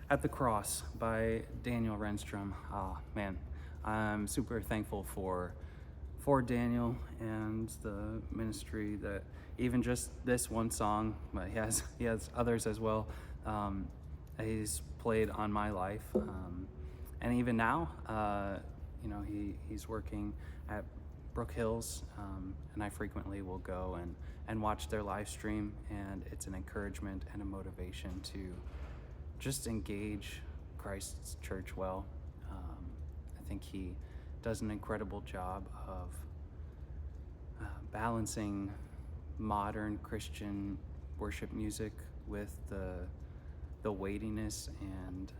At the Cross by Daniel Renstrom. Ah, man, I'm super thankful for Daniel and the ministry that even just this one song, but he has others as well. He's played on my life, and even now, he's working at Brook Hills, and I frequently will go and watch their live stream, and it's an encouragement and a motivation to just engage Christ's church well. I think he does an incredible job of balancing modern Christian worship music with the weightiness and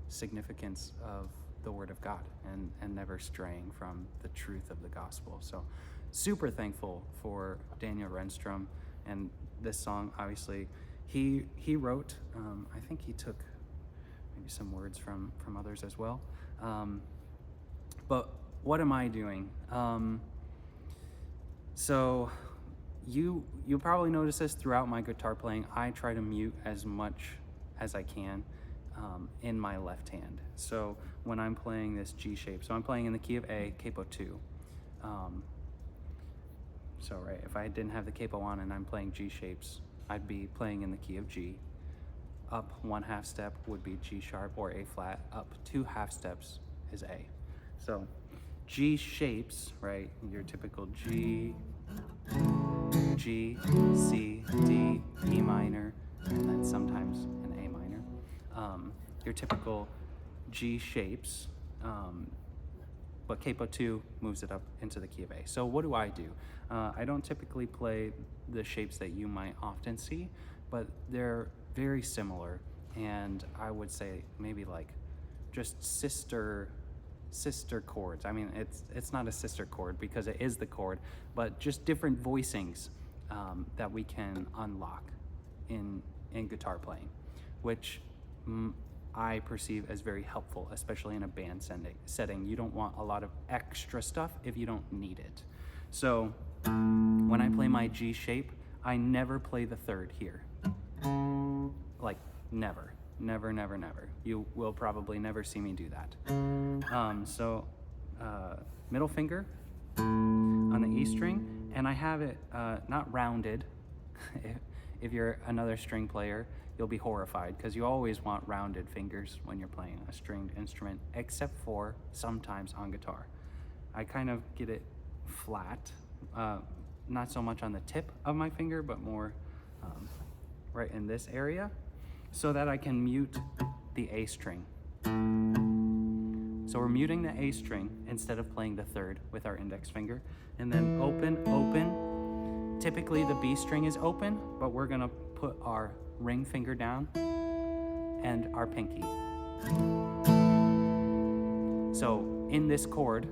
significance of the Word of God, and never straying from the truth of the gospel. So super thankful for Daniel Renstrom, and this song, obviously, he wrote, I think he took maybe some words from others as well. But what am I doing? So you probably notice this throughout my guitar playing. I try to mute as much as I can in my left hand. So when I'm playing this G shape, so I'm playing in the key of A, capo 2. So right, if I didn't have the capo on and I'm playing G shapes, I'd be playing in the key of G. Up 1/2 step would be G sharp or A flat. Up 2 half steps is A. So G shapes, right? Your typical G, G, C, D, E minor, and then sometimes an A minor. Your typical G shapes, but capo 2 moves it up into the key of A. So what do? I don't typically play the shapes that you might often see, but they're very similar, and I would say maybe like just sister chords. I mean, it's not a sister chord because it is the chord, but just different voicings that we can unlock in guitar playing, which I perceive as very helpful, especially in a band setting. You don't want a lot of extra stuff if you don't need it. So when I play my G shape, I never play the third here. Like never. You will probably never see me do that. Middle finger on the E string, and I have it not rounded. If you're another string player, you'll be horrified because you always want rounded fingers when you're playing a stringed instrument, except for sometimes on guitar. I kind of get it flat, not so much on the tip of my finger, but more right in this area, so that I can mute the A string. So we're muting the A string instead of playing the third with our index finger, and then open. Typically the B string is open, but we're gonna put our ring finger down and our pinky. So in this chord,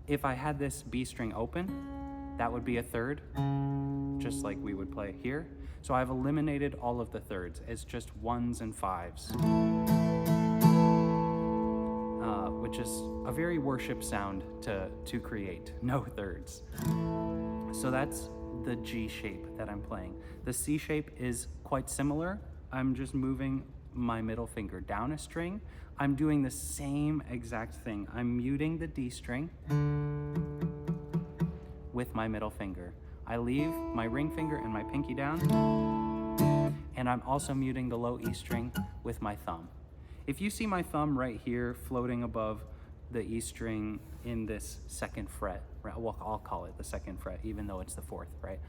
if I had this B string open, that would be a third, just like we would play here. So I've eliminated all of the thirds. It's just 1s and 5s, which is a very worship sound to create, no thirds. So that's the G shape that I'm playing. The C shape is quite similar. I'm just moving my middle finger down a string. I'm doing the same exact thing. I'm muting the D string with my middle finger. I leave my ring finger and my pinky down, and I'm also muting the low E string with my thumb. If you see my thumb right here floating above the E string in this second fret, right? Well, I'll call it the second fret, even though it's the fourth, right?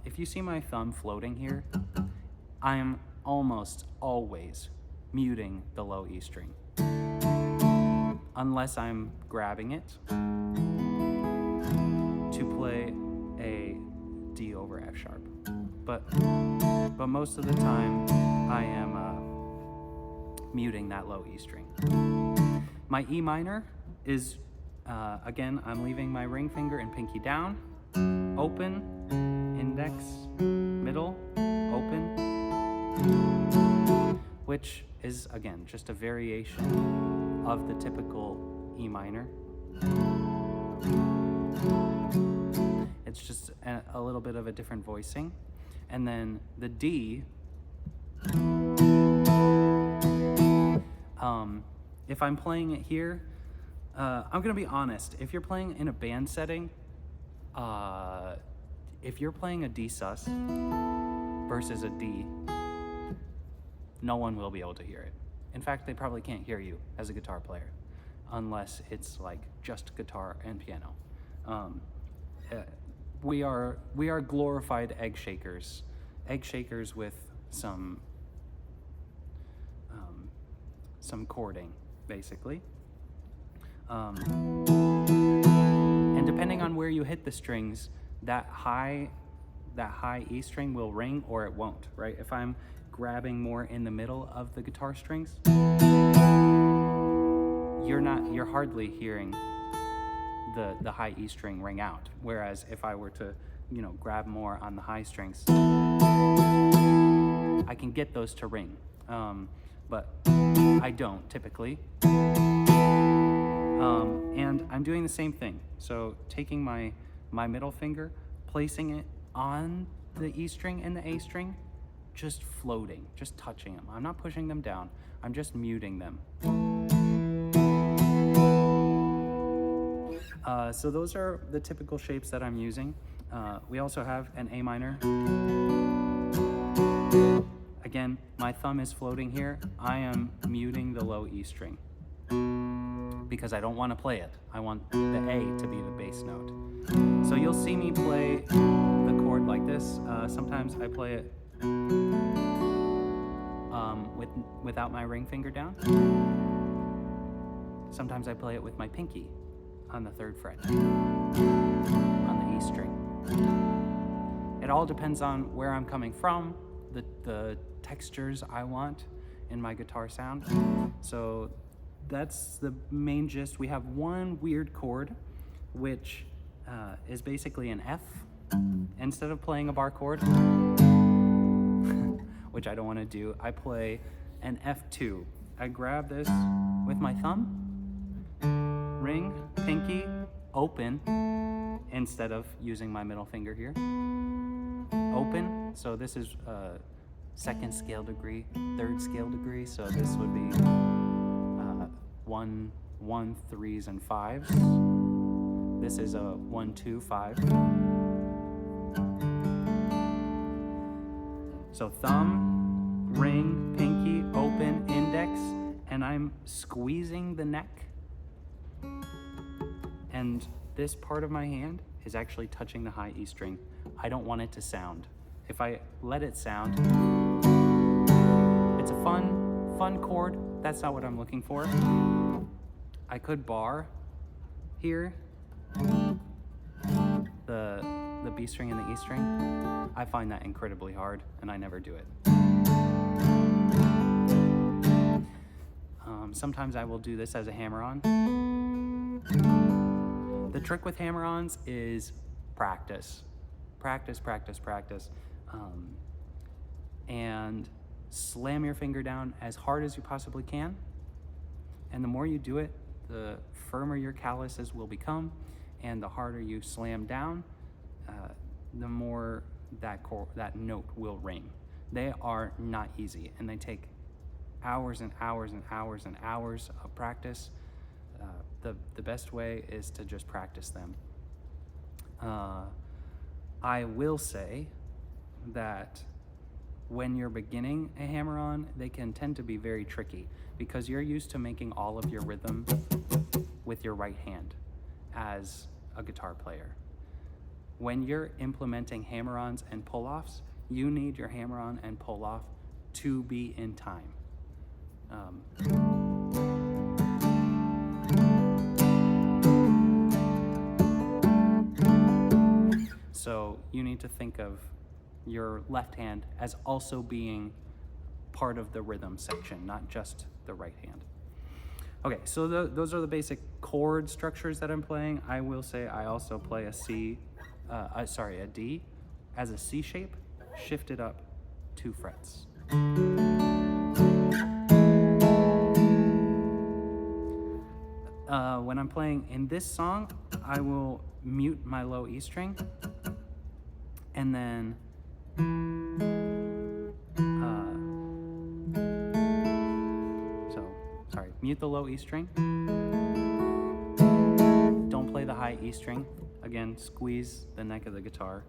If you see my thumb floating here, I am almost always muting the low E string, unless I'm grabbing it to play a D over F sharp. But most of the time, I am muting that low E string. My E minor is, again, I'm leaving my ring finger and pinky down, open, index, middle, open, which is, again, just a variation of the typical E minor. It's just a little bit of a different voicing. And then the D If I'm playing it here, I'm gonna be honest. If you're playing in a band setting, if you're playing a D sus versus a D, no one will be able to hear it. In fact, they probably can't hear you as a guitar player, unless it's like just guitar and piano. We are glorified egg shakers with some chording, basically. And depending on where you hit the strings, that high E string will ring or it won't, right? If I'm grabbing more in the middle of the guitar strings, you're hardly hearing the high E string ring out. Whereas if I were to, grab more on the high strings, I can get those to ring. But I don't typically. And I'm doing the same thing. So taking my middle finger, placing it on the E string and the A string, just floating, just touching them. I'm not pushing them down. I'm just muting them. So those are the typical shapes that I'm using. We also have an A minor. Again, my thumb is floating here. I am muting the low E string because I don't want to play it. I want the A to be the bass note. So you'll see me play the chord like this. Sometimes I play it without my ring finger down. Sometimes I play it with my pinky on the 3rd fret on the E string. It all depends on where I'm coming from, the textures I want in my guitar sound. So that's the main gist. We have one weird chord, which is basically an F. Instead of playing a bar chord, which I don't want to do, I play an F2. I grab this with my thumb, ring, pinky, open, instead of using my middle finger here. Open, so this is 2nd scale degree, 3rd scale degree, so this would be 1, 3s, and 5s. This is a 1, 2, 5. So thumb, ring, pinky, open, index, and I'm squeezing the neck. And this part of my hand is actually touching the high E string. I don't want it to sound. If I let it sound, it's a fun chord. That's not what I'm looking for. I could bar here, the B string and the E string. I find that incredibly hard, and I never do it. Sometimes I will do this as a hammer-on. The trick with hammer-ons is practice. Practice. And slam your finger down as hard as you possibly can. And the more you do it, the firmer your calluses will become, and the harder you slam down, the more that note will ring. They are not easy, and they take hours and hours and hours and hours of practice. The best way is to just practice them. I will say that when you're beginning a hammer-on, they can tend to be very tricky because you're used to making all of your rhythm with your right hand as a guitar player. When you're implementing hammer-ons and pull-offs, you need your hammer-on and pull-off to be in time. So you need to think of your left hand as also being part of the rhythm section, not just the right hand. Okay, so those are the basic chord structures that I'm playing. I will say I also play a D as a C shape, shifted up 2 frets. When I'm playing in this song, I will mute my low E string, and then mute the low E string. Don't play the high E string. Again, squeeze the neck of the guitar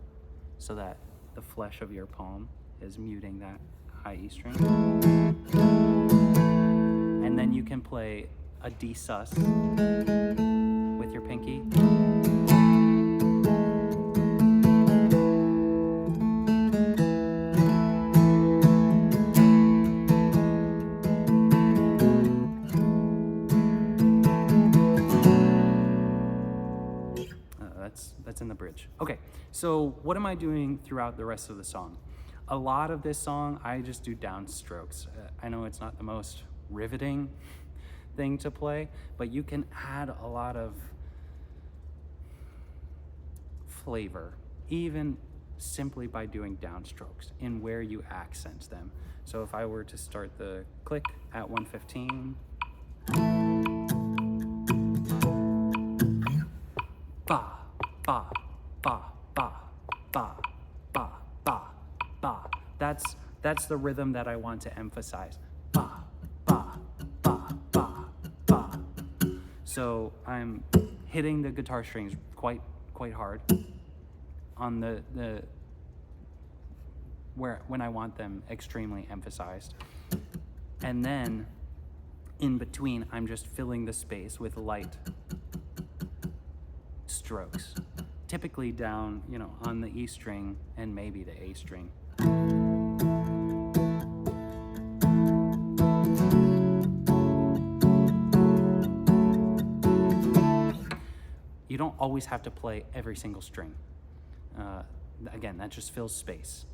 so that the flesh of your palm is muting that high E string. And then you can play a D sus with your pinky. That's in the bridge. Okay, so what am I doing throughout the rest of the song? A lot of this song, I just do downstrokes. I know it's not the most riveting thing to play, but you can add a lot of flavor, even simply by doing downstrokes in where you accent them. So if I were to start the click at 115, ba, ba, ba, ba, ba, ba, ba, ba. That's the rhythm that I want to emphasize. Ba, ba, ba, ba, ba. So I'm hitting the guitar strings quite hard on the when I want them extremely emphasized. And then in between, I'm just filling the space with light strokes, typically down, on the E string and maybe the A string. You don't always have to play every single string. Again, that just fills space.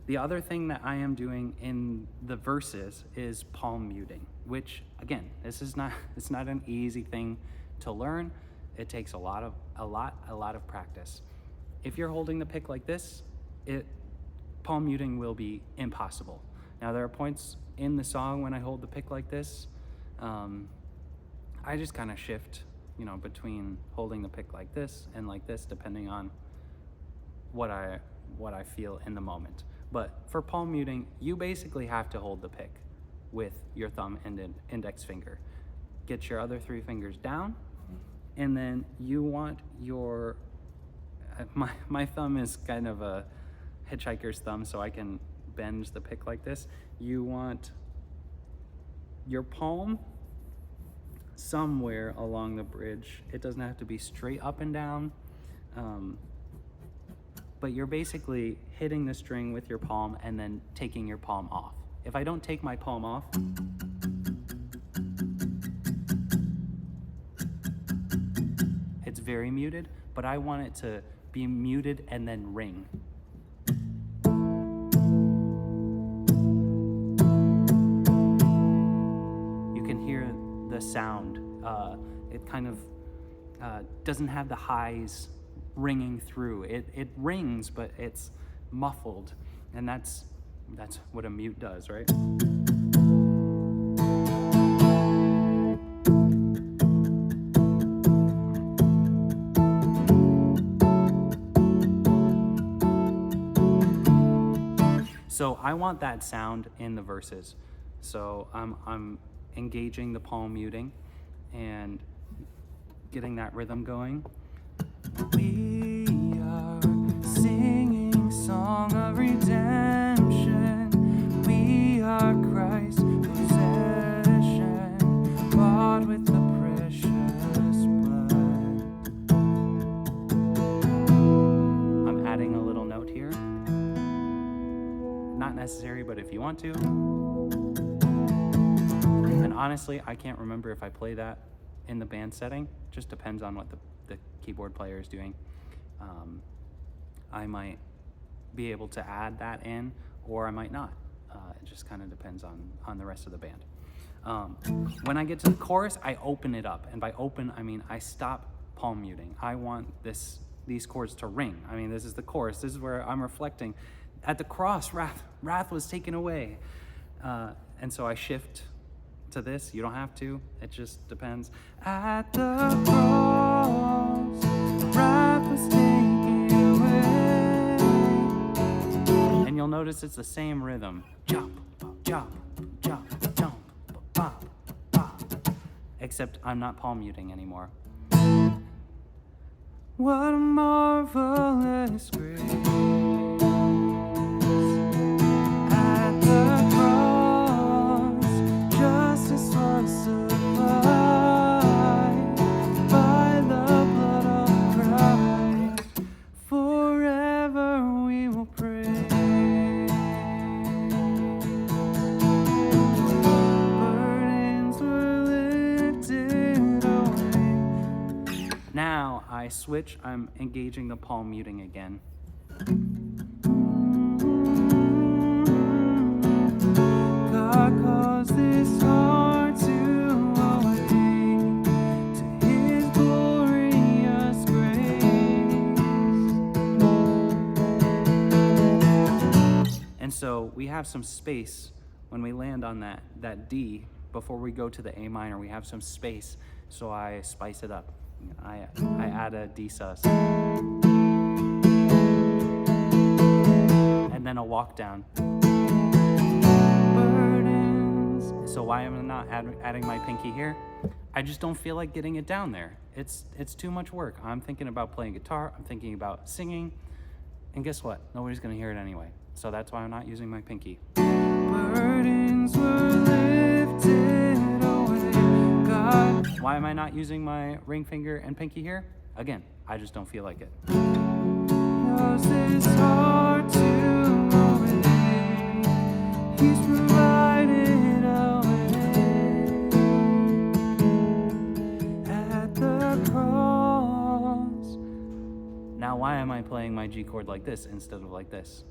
The other thing that I am doing in the verses is palm muting, which again, it's not an easy thing to learn. It takes a lot of practice. If you're holding the pick like this, palm muting will be impossible. Now there are points in the song when I hold the pick like this, I just kind of shift, between holding the pick like this and like this, depending on what I feel in the moment. But for palm muting, you basically have to hold the pick with your thumb and index finger. Get your other 3 fingers down, and then you want your, my thumb is kind of a hitchhiker's thumb, so I can bend the pick like this. You want your palm somewhere along the bridge. It doesn't have to be straight up and down, but you're basically hitting the string with your palm and then taking your palm off. If I don't take my palm off, it's very muted, but I want it to be muted and then ring. You can hear the sound. It kind of doesn't have the highs ringing through. It rings, but it's muffled, and that's what a mute does, right? So I want that sound in the verses. So I'm engaging the palm muting and getting that rhythm going. We are singing song of redemption. We are Christ's possession, bought with the precious blood. I'm adding a little note here. Not necessary, but if you want to. And honestly, I can't remember if I play that in the band setting. Just depends on what the keyboard player is doing. I might be able to add that in, or I might not. It just kind of depends on the rest of the band. When I get to the chorus, I open it up. And by open, I mean I stop palm muting. I want these chords to ring. I mean, this is the chorus. This is where I'm reflecting. At the cross, wrath was taken away. And so I shift to this. You don't have to. It just depends. At the cross, wrath was taken away. And you'll notice it's the same rhythm. Jump, jump, jump, jump, bop, bop. except I'm not palm muting anymore. What a marvelous grace at the cross, justice was supplied by the blood of Christ. Forever we will praise. Burdens were lifted away. Now I switch, I'm engaging the palm muting again. God caused this heart to awake to His glorious grace. And so we have some space when we land on that D before we go to the A minor. We have some space, so I spice it up. I add a D sus. And then a walk down. Burdens. So why am I not adding my pinky here? I just don't feel like getting it down there. It's too much work. I'm thinking about playing guitar. I'm thinking about singing. And guess what? Nobody's gonna hear it anyway. So that's why I'm not using my pinky. Burdens were lifted away. God. Why am I not using my ring finger and pinky here? Again, I just don't feel like it. Cause it's hard to obey. He's provided a way at the cross. Now, why am I playing my G chord like this instead of like this?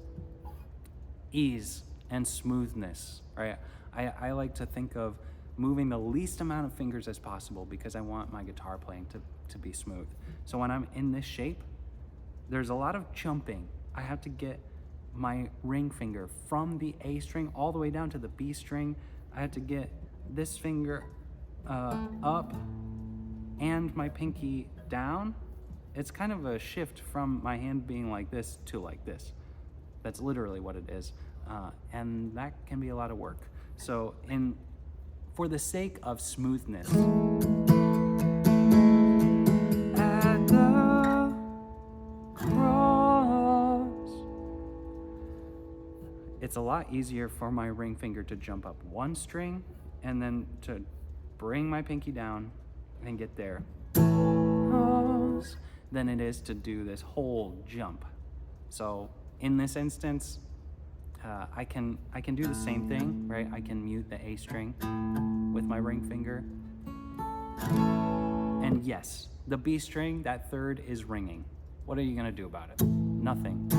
Ease and smoothness, right? I like to think of moving the least amount of fingers as possible because I want my guitar playing to be smooth. So when I'm in this shape, there's a lot of jumping. I have to get my ring finger from the A string all the way down to the B string. I have to get this finger up and my pinky down. It's kind of a shift from my hand being like this to like this. That's literally what it is. And that can be a lot of work. So for the sake of smoothness, at the cross, it's a lot easier for my ring finger to jump up one string and then to bring my pinky down and get there than it is to do this whole jump. So in this instance, I can do the same thing, right? I can mute the A string with my ring finger. And yes, the B string, that third, is ringing. What are you gonna do about it? Nothing.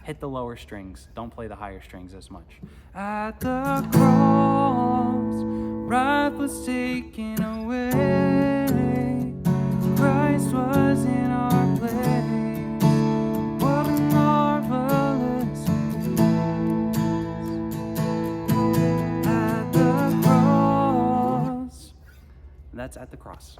Hit the lower strings. Don't play the higher strings as much. At the cross, wrath was taken away. Christ was in our place. What a marvelous grace. At the cross. That's at the cross.